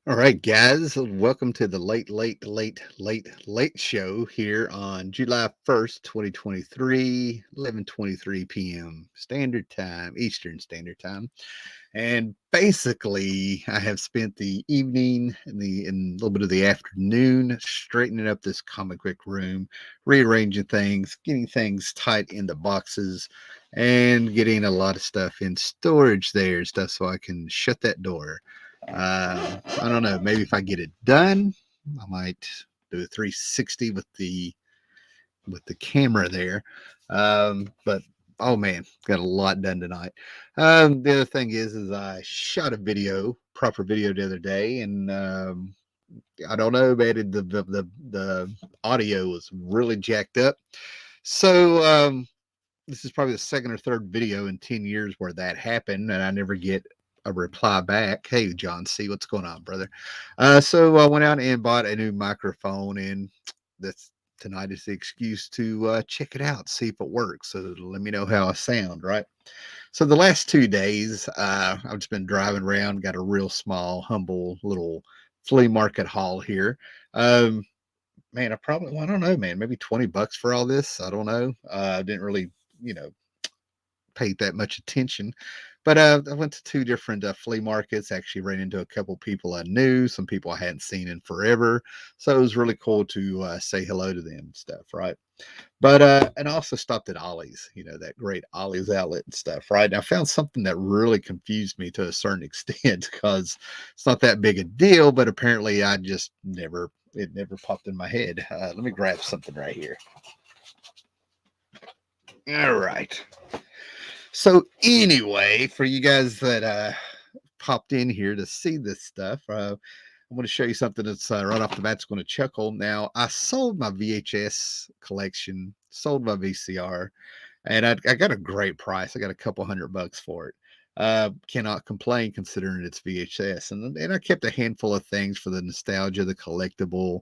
All right, guys, welcome to the late show here on July 1st, 2023, 11:23 p.m. Standard Time, Eastern Standard Time. And basically, I have spent the evening and a little bit of the afternoon straightening up this comic book room, rearranging things, getting things tight in the boxes, and getting a lot of stuff in storage there, stuff so I can shut that door. I don't know. Maybe if I get it done, I might do a 360 with the camera there. But oh man, got a lot done tonight. The other thing is I shot a proper video the other day, and I don't know, man, the audio was really jacked up. So this is probably the second or third video in 10 years where that happened, and I never get a reply back. Hey, John C., what's going on, brother? So I went out and bought a new microphone, and that's tonight is the excuse to check it out, see if it works. So let me know how I sound, right? So the last 2 days, I've just been driving around, got a real small, humble little flea market haul here. Um, Man, I don't know, man, maybe $20 for all this. I don't know. I didn't really, you know, paid that much attention. But I went to two different flea markets. Actually, ran into a couple people I knew, some people I hadn't seen in forever. So it was really cool to say hello to them and stuff, right? But and I also stopped at Ollie's, that great Ollie's outlet and stuff, right? And I found something that really confused me to a certain extent because it's not that big a deal, but apparently I just never it never popped in my head. Let me grab something right here. All right. So anyway, for you guys that popped in here to see this stuff, I'm going to show you something that's right off the bat's going to chuckle. Now, I sold my VHS collection, sold my VCR, and I got a great price. I got a couple $100 for it. Cannot complain considering it's VHS. And I kept a handful of things for the nostalgia, the collectible,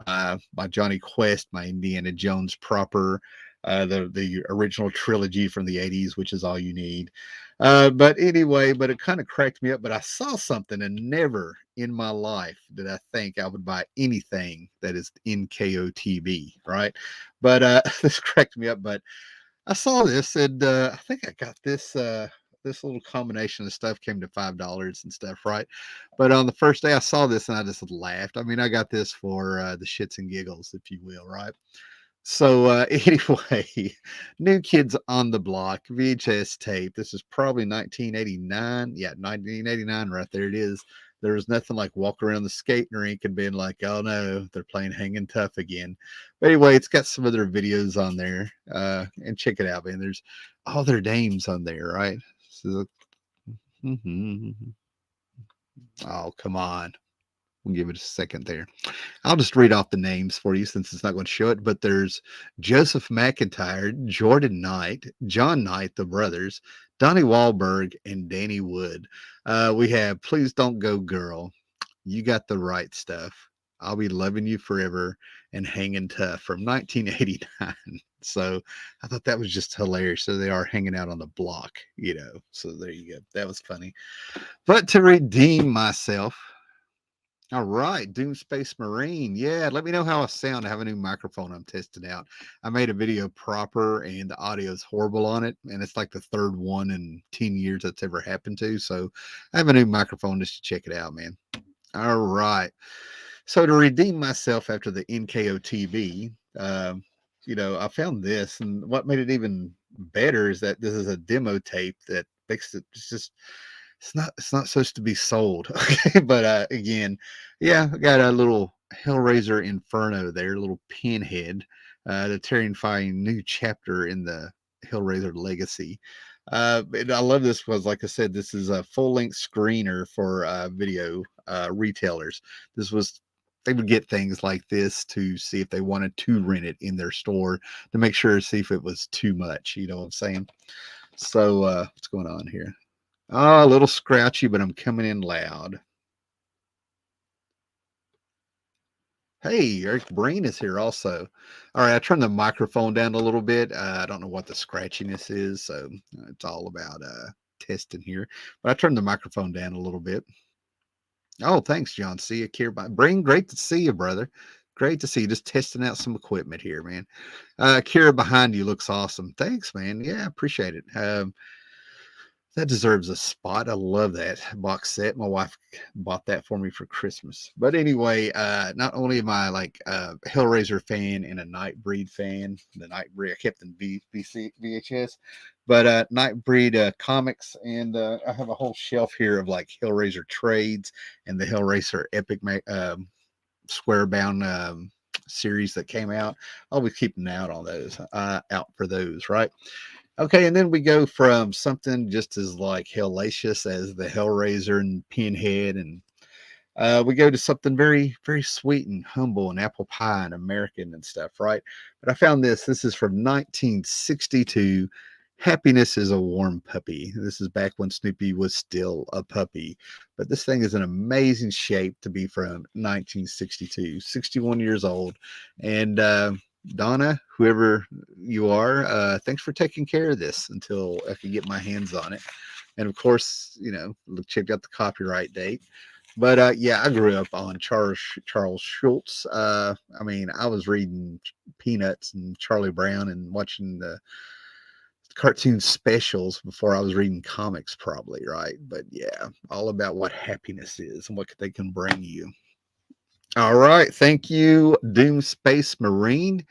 my Johnny Quest, my Indiana Jones proper, the original trilogy from the 80s, which is all you need. But anyway, but it kind of cracked me up. But I saw something, and never in my life did I think I would buy anything that is in KOTB, right? But this cracked me up. But I saw this, and I think I got this. This little combination of stuff came to $5 and stuff, right? But on the first day I saw this, and I just laughed. I mean, I got this for the shits and giggles, if you will, right? So anyway, New Kids on the Block VHS tape. This is probably 1989. Yeah, 1989, right there it is. There was nothing like walking around the skating rink and being like, "Oh no, they're playing Hanging Tough again." But anyway, it's got some other videos on there, and check it out, man. There's all their names on there, right? So, oh come on, we'll give it a second there. I'll just read off the names for you since it's not going to show it. But there's Joseph McIntyre, Jordan Knight, John Knight, the brothers, Donnie Wahlberg, and Danny Wood. We have Please Don't Go Girl, You Got the Right Stuff, I'll Be Loving You Forever, and Hanging Tough from 1989. So I thought that was just hilarious. So they are hanging out on the block. So there you go. That was funny. But to redeem myself, all right, Doom Space Marine. Yeah, let me know how I sound. I have a new microphone I'm testing out. I made a video proper and the audio is horrible on it. And it's like the third one in 10 years that's ever happened to. So I have a new microphone just to check it out, man. All right. So to redeem myself after the NKOTB, I found this. And what made it even better is that this is a demo tape that makes it just it's not supposed to be sold. Okay, but again, yeah, I got a little Hellraiser Inferno there, a little pinhead, the terrifying new chapter in the Hellraiser legacy. And I love this because, like I said, this is a full-length screener for video retailers. This was They would get things like this to see if they wanted to rent it in their store to make sure to see if it was too much. You know what I'm saying? So what's going on here? Oh, a little scratchy, but I'm coming in loud. Hey, Eric Breen is here also. All right, I turned the microphone down a little bit. I don't know what the scratchiness is, so it's all about testing here. But I turned the microphone down a little bit. Oh, thanks, John. See you, Kira. Brain, great to see you, brother. Great to see you. Just testing out some equipment here, man. Kira behind you looks awesome. Thanks, man. Yeah, appreciate it. That deserves a spot. I love that box set. My wife bought that for me for Christmas. But anyway, not only am I like a Hellraiser fan and a Nightbreed fan, the Nightbreed I kept in VHS, but Nightbreed comics, and I have a whole shelf here of like Hellraiser trades and the Hellraiser Epic Square Bound series that came out. Always keep an eye out on those, out for those, right? Okay, and then we go from something just as like hellacious as the Hellraiser and Pinhead, and we go to something very, very sweet and humble and apple pie and American and stuff, right? But I found this. This is from 1962. Happiness is a warm puppy. This is back when Snoopy was still a puppy. But this thing is an amazing shape to be from 1962, 61 years old. And Donna, whoever you are, thanks for taking care of this until I can get my hands on it. And of course, check out the copyright date. But yeah, I grew up on Charles Schultz. I mean, I was reading Peanuts and Charlie Brown and watching the cartoon specials before I was reading comics, probably, right? But yeah, all about what happiness is and what they can bring you. All right, thank you, Doom Space Marine,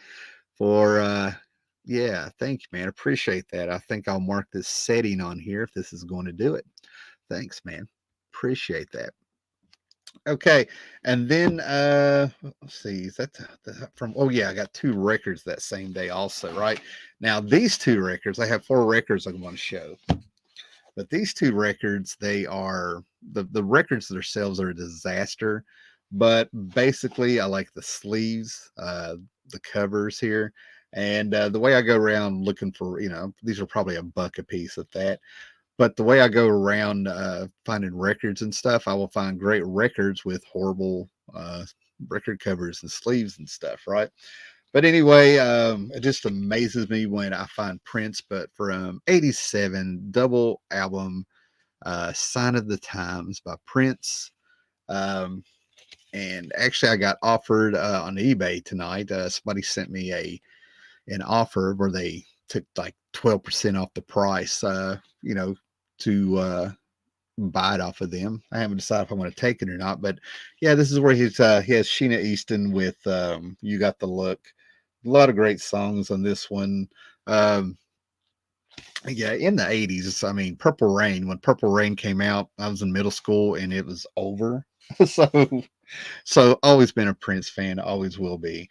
for yeah, thank you, man. Appreciate that. I think I'll mark this setting on here if this is going to do it. Thanks, man. Appreciate that. Okay, and then let's see, is that from? Oh yeah, I got two records that same day also. Right now, these two records, I have four records I'm going to show, but these two records, they are the records themselves are a disaster. But basically, I like the sleeves, the covers here, and the way I go around looking for, these are probably $1 a piece at that. But the way I go around finding records and stuff, I will find great records with horrible record covers and sleeves and stuff, right? But anyway, it just amazes me when I find prints. But from '87, double album, Sign of the Times by Prince. Um, and actually, I got offered on eBay tonight. Somebody sent me an offer where they took like 12% off the price, to buy it off of them. I haven't decided if I'm going to take it or not, but yeah, this is where he has Sheena Easton with You Got the Look. A lot of great songs on this one. Um, yeah, in the 80s, I mean, Purple Rain, when Purple Rain came out, I was in middle school and it was over. so, so always been a Prince fan, always will be.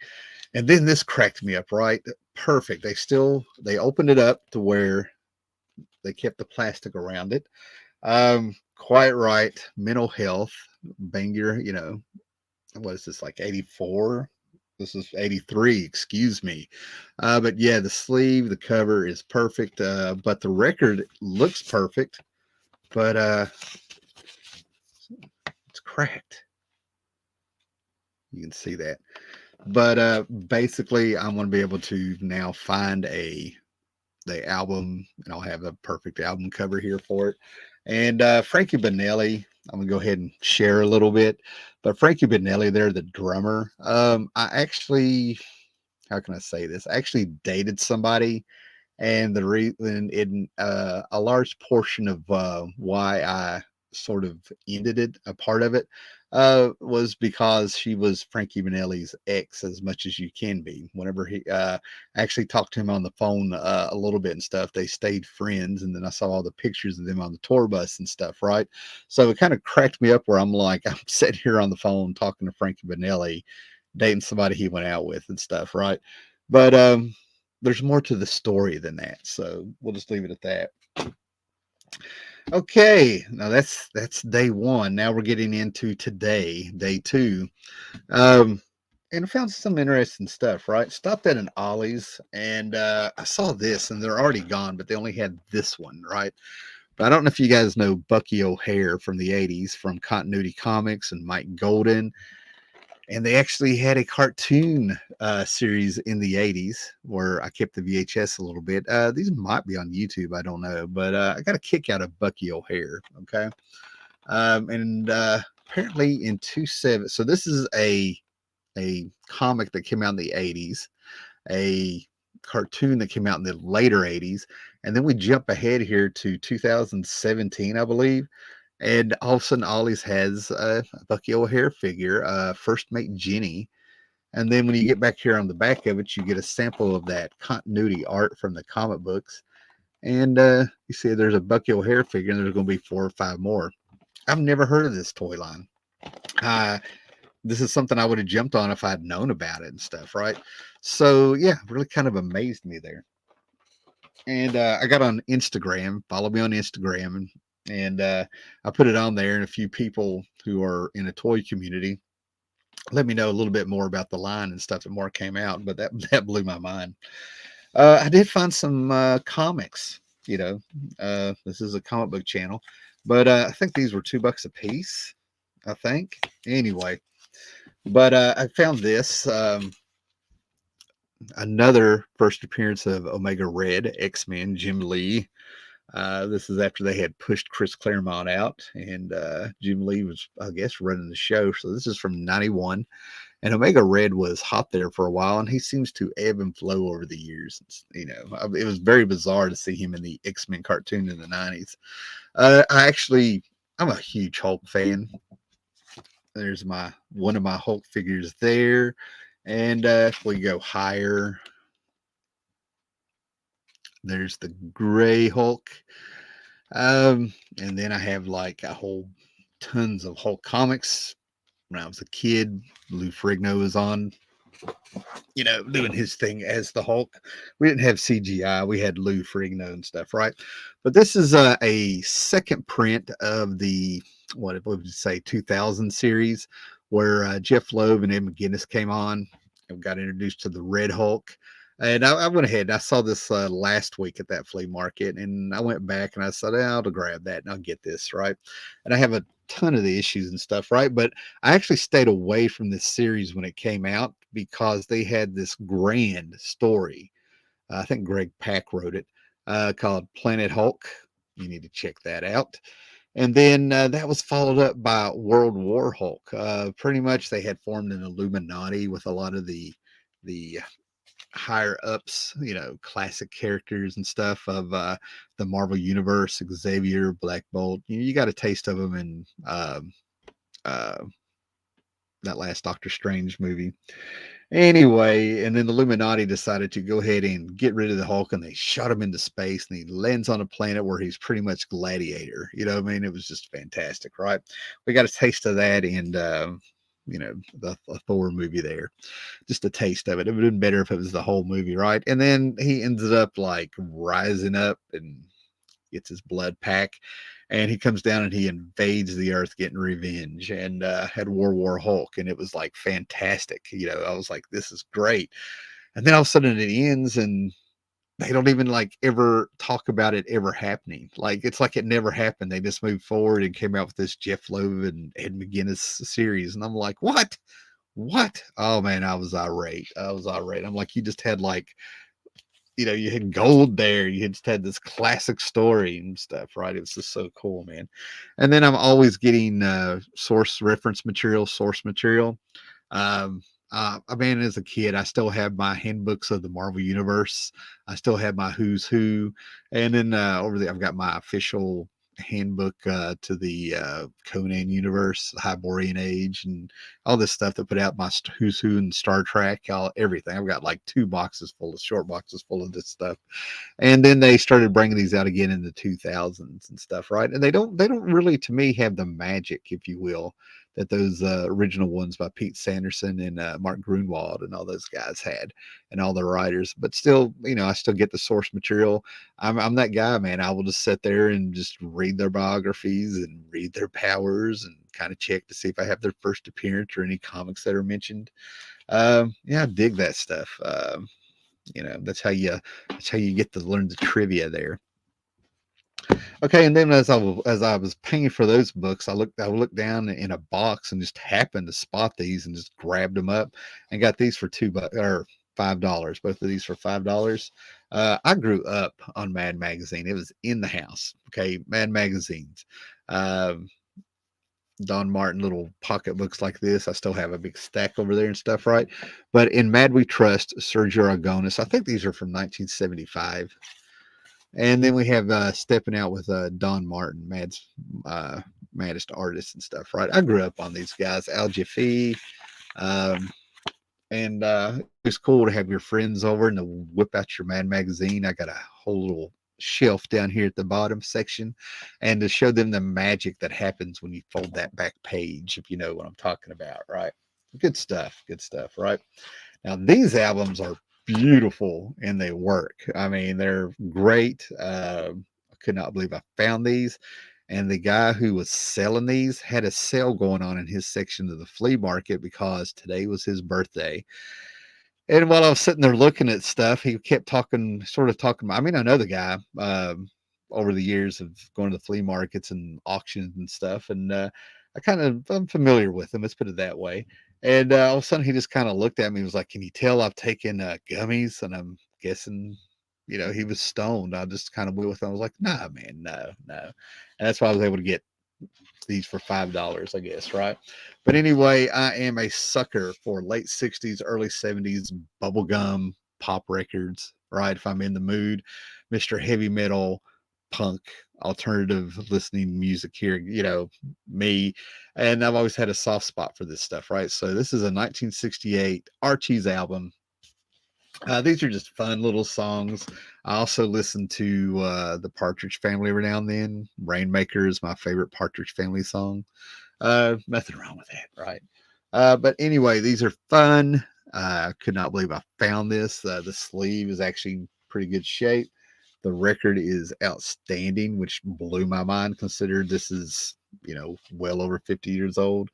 And then this cracked me up, right? Perfect. They opened it up to where they kept the plastic around it. Quite right. Mental health, Bangor, what is this, like 84? This is 83, excuse me. But yeah, the sleeve, the cover is perfect. But the record looks perfect, but it's cracked. You can see that. But basically, I'm going to be able to now find the album, and I'll have a perfect album cover here for it. And Frankie Banelli, I'm gonna go ahead and share a little bit. But Frankie Banelli, they're the drummer. I actually, how can I say this? I actually dated somebody, and the reason in a large portion of why I sort of ended it, a part of it, was because she was Frankie Manelli's ex, as much as you can be. Whenever he actually talked to him on the phone a little bit and stuff, they stayed friends, and then I saw all the pictures of them on the tour bus and stuff, right? So it kind of cracked me up where I'm like, I'm sitting here on the phone talking to Frankie Banelli, dating somebody he went out with and stuff, right? But there's more to the story than that. So we'll just leave it at that. Okay, now that's day one. Now we're getting into today, day two. Um, and I found some interesting stuff, right? Stopped at an Ollie's and I saw this, and they're already gone, but they only had this one, right? But I don't know if you guys know Bucky O'Hare from the 80s, from Continuity Comics and Mike Golden. And they actually had a cartoon series in the 80s where I kept the VHS a little bit. These might be on YouTube, I don't know, but I got a kick out of Bucky O'Hare. Okay. And apparently in 27. So this is a comic that came out in the 80s, a cartoon that came out in the later 80s, and then we jump ahead here to 2017, I believe. And all of a sudden, Ollie's has a Bucky O'Hare figure, First Mate Jenny. And then when you get back here on the back of it, you get a sample of that continuity art from the comic books. And you see there's a Bucky O'Hare figure, and there's going to be 4 or 5 more. I've never heard of this toy line. Uh, this is something I would have jumped on if I'd known about it and stuff, right? So yeah, really kind of amazed me there. And I got on Instagram. Follow me on Instagram, and I put it on there, and a few people who are in a toy community let me know a little bit more about the line and stuff that more came out. But that that blew my mind. I did find some comics. You know, this is a comic book channel, but I think these were $2 a piece. I think. Anyway, but I found this. Another first appearance of Omega Red X-Men, Jim Lee. This is after they had pushed Chris Claremont out, and Jim Lee was, I guess, running the show. So this is from '91, and Omega Red was hot there for a while, and he seems to ebb and flow over the years. You know, it was very bizarre to see him in the X-Men cartoon in the '90s. I'm a huge Hulk fan. There's my one of my Hulk figures there, and if we go higher, there's the Gray Hulk. And then I have like a whole tons of Hulk comics. When I was a kid, Lou Ferrigno was on, you know, doing his thing as the Hulk. We didn't have CGI. We had Lou Ferrigno and stuff, right? But this is a second print of the, what would you say, 2000 series, where Jeff Loeb and Ed McGuinness came on and got introduced to the Red Hulk. And I went ahead and I saw this last week at that flea market, and I went back and I said, I'll grab that and I'll get this, right? And I have a ton of the issues and stuff, right? But I actually stayed away from this series when it came out because they had this grand story. I think Greg Pak wrote it, called Planet Hulk. You need to check that out. And then that was followed up by World War Hulk. Pretty much they had formed an Illuminati with a lot of the higher ups, you know, classic characters and stuff of the Marvel Universe, Xavier, Black Bolt. You got a taste of them in uh, that last Doctor Strange movie. Anyway, and then the Illuminati decided to go ahead and get rid of the Hulk, and they shot him into space, and he lands on a planet where he's pretty much Gladiator. You know what I mean? It was just fantastic, right? We got a taste of that in, you know, the Thor movie there. Just a taste of it. It would have been better if it was the whole movie, right? And then he ended up like rising up and gets his blood pack, and he comes down and he invades the earth getting revenge, and had War Hulk, and it was like fantastic. You know, I was like, this is great. And then all of a sudden it ends, and they don't even like ever talk about it ever happening. Like it's like it never happened. They just moved forward and came out with this Jeff Loeb and Ed McGuinness series, and I'm like, what? Oh man, I was irate. I'm like, you just had like, you know, you had gold there. You just had this classic story and stuff, right? It was just so cool, man. And then I'm always getting source material. Um, I mean, as a kid, I still have my handbooks of the Marvel Universe. I still have my Who's Who, and then over there, I've got my official handbook to the Conan universe, Hyborian Age, and all this stuff that put out my Who's Who and Star Trek, everything. I've got like 2 boxes full of short boxes full of this stuff. And then they started bringing these out again in the 2000s and stuff, right? And they don't really, to me, have the magic, if you will, that those original ones by Pete Sanderson and Mark Grunwald and all those guys had, and all the writers. But still, you know, I still get the source material. I'm that guy, man. I will just sit there and just read their biographies and read their powers and kind of check to see if I have their first appearance or any comics that are mentioned. Yeah, I dig that stuff. You know, that's how you get to learn the trivia there. Okay, and then as I was paying for those books, I looked down in a box and just happened to spot these and just grabbed them up and got these for $2 or $5. Both of these for $5. I grew up on Mad Magazine. It was in the house. Okay, Mad Magazines. Um, Don Martin little pocketbooks like this. I still have a big stack over there and stuff, right? But in Mad We Trust, Sergio Aragonis. I think these are from 1975. And then we have Stepping Out with Don Martin, uh, maddest artist and stuff, right? I grew up on these guys, Al Jaffe, um, and it was cool to have your friends over and to whip out your Mad magazine. I got a whole little shelf down here at the bottom section, and to show them the magic that happens when you fold that back page, if you know what I'm talking about, right? Good stuff, right? Now these albums are beautiful and they work. I mean, they're great. I could not believe I found these. And the guy who was selling these had a sale going on in his section of the flea market because today was his birthday. And while I was sitting there looking at stuff, he kept talking, sort of talking. I mean, I know the guy over the years of going to flea markets and auctions and stuff, and I'm familiar with him. Let's put it that way. And all of a sudden, he just kind of looked at me and was like, "Can you tell I've taken gummies?" And I'm guessing, he was stoned. I just kind of went with him. I was like, "Nah, man, no, no." And that's why I was able to get these for $5, I guess, right? But anyway, I am a sucker for late 60s, early 70s bubblegum pop records, right? If I'm in the mood, Mr. Heavy Metal, punk, alternative listening music here, me. And I've always had a soft spot for this stuff, right? So this is a 1968 Archie's album. These are just fun little songs. I also listen to the Partridge Family every now and then. Rainmaker is my favorite Partridge Family song. Nothing wrong with that, right? But anyway, these are fun. I could not believe I found this. The sleeve is actually in pretty good shape. The record is outstanding, which blew my mind considered this is, well over 50 years old.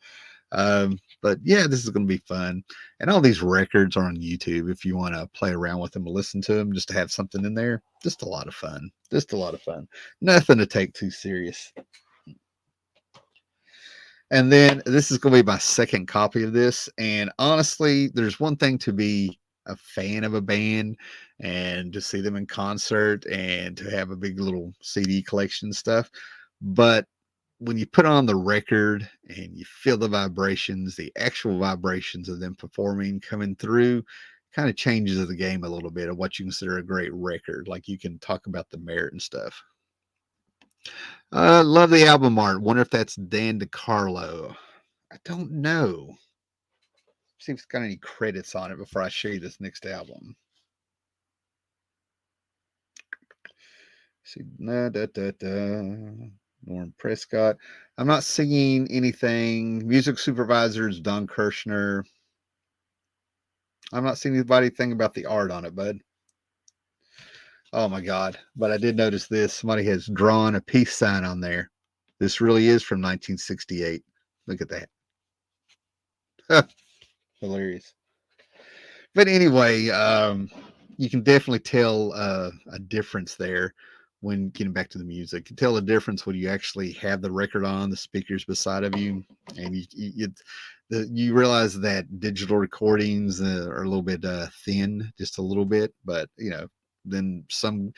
But yeah, this is going to be fun. And all these records are on YouTube if you want to play around with them and listen to them just to have something in there. Just a lot of fun. Just a lot of fun. Nothing to take too serious. And then this is going to be my second copy of this. And honestly, there's one thing to be a fan of a band and to see them in concert and to have a big little CD collection and stuff. But when you put on the record and you feel the vibrations, the actual vibrations of them performing coming through, kind of changes the game a little bit of what you consider a great record. Like you can talk about the merit and stuff. Love the album art. Wonder if that's Dan DeCarlo. I don't know. See if it's got any credits on it before I show you this next album. See, Norm Prescott. I'm not seeing anything. Music supervisor is Don Kirshner. I'm not seeing anybody think about the art on it, bud. Oh my God. But I did notice this. Somebody has drawn a peace sign on there. This really is from 1968. Look at that. Hilarious. But anyway, you can definitely tell a difference there when getting back to the music. You can tell a difference when you actually have the record on, the speakers beside of you, and you realize that digital recordings are a little bit thin, just a little bit, but then some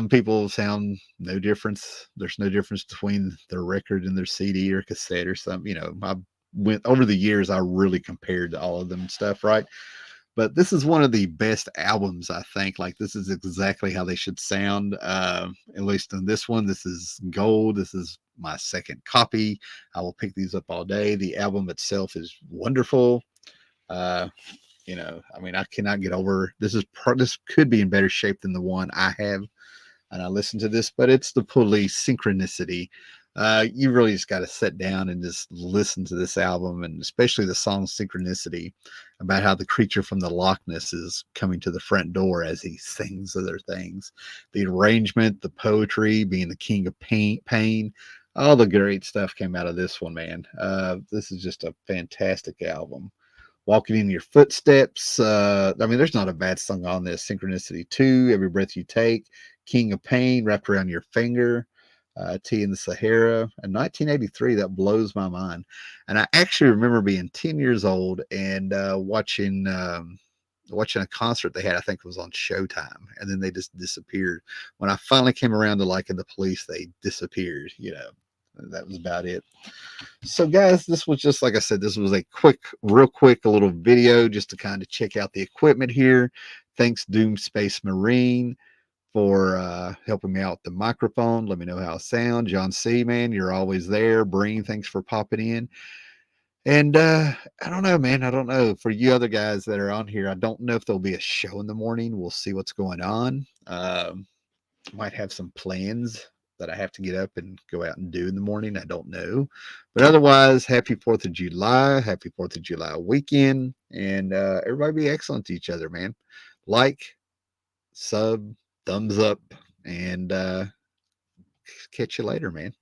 people sound no difference. There's no difference between their record and their CD or cassette or something. I went over the years. I really compared all of them and stuff, right? But this is one of the best albums, I think. Like this is exactly how they should sound. At least in this one, this is gold. This is my second copy. I will pick these up all day. The album itself is wonderful. Uh, I mean, I cannot get over this. This could be in better shape than the one I have, and I listened to this, but it's the Police Synchronicity. You really just got to sit down and just listen to this album, and especially the song Synchronicity about how the creature from the Loch Ness is coming to the front door as he sings other things. The arrangement, the poetry, being the king of pain, all the great stuff came out of this one, man. This is just a fantastic album. Walking in Your Footsteps. I mean, there's not a bad song on this. Synchronicity 2, Every Breath You Take, King of Pain, Wrapped Around Your Finger, Tea in the Sahara. In 1983, that blows my mind. And I actually remember being 10 years old and watching a concert they had. I think it was on Showtime, and then they just disappeared. When I finally came around to liking the Police, they disappeared. that was about it. So, guys, this was just like I said, this was a real quick, a little video just to kind of check out the equipment here. Thanks, Doom Space Marine, for helping me out with the microphone. Let me know how it sounds. John C, man, you're always there. Breen, thanks for popping in. And I don't know, man. I don't know. For you other guys that are on here, I don't know if there'll be a show in the morning. We'll see what's going on. Might have some plans that I have to get up and go out and do in the morning. I don't know. But otherwise, happy 4th of July. Happy 4th of July weekend. And everybody be excellent to each other, man. Like, sub, thumbs up, and catch you later, man.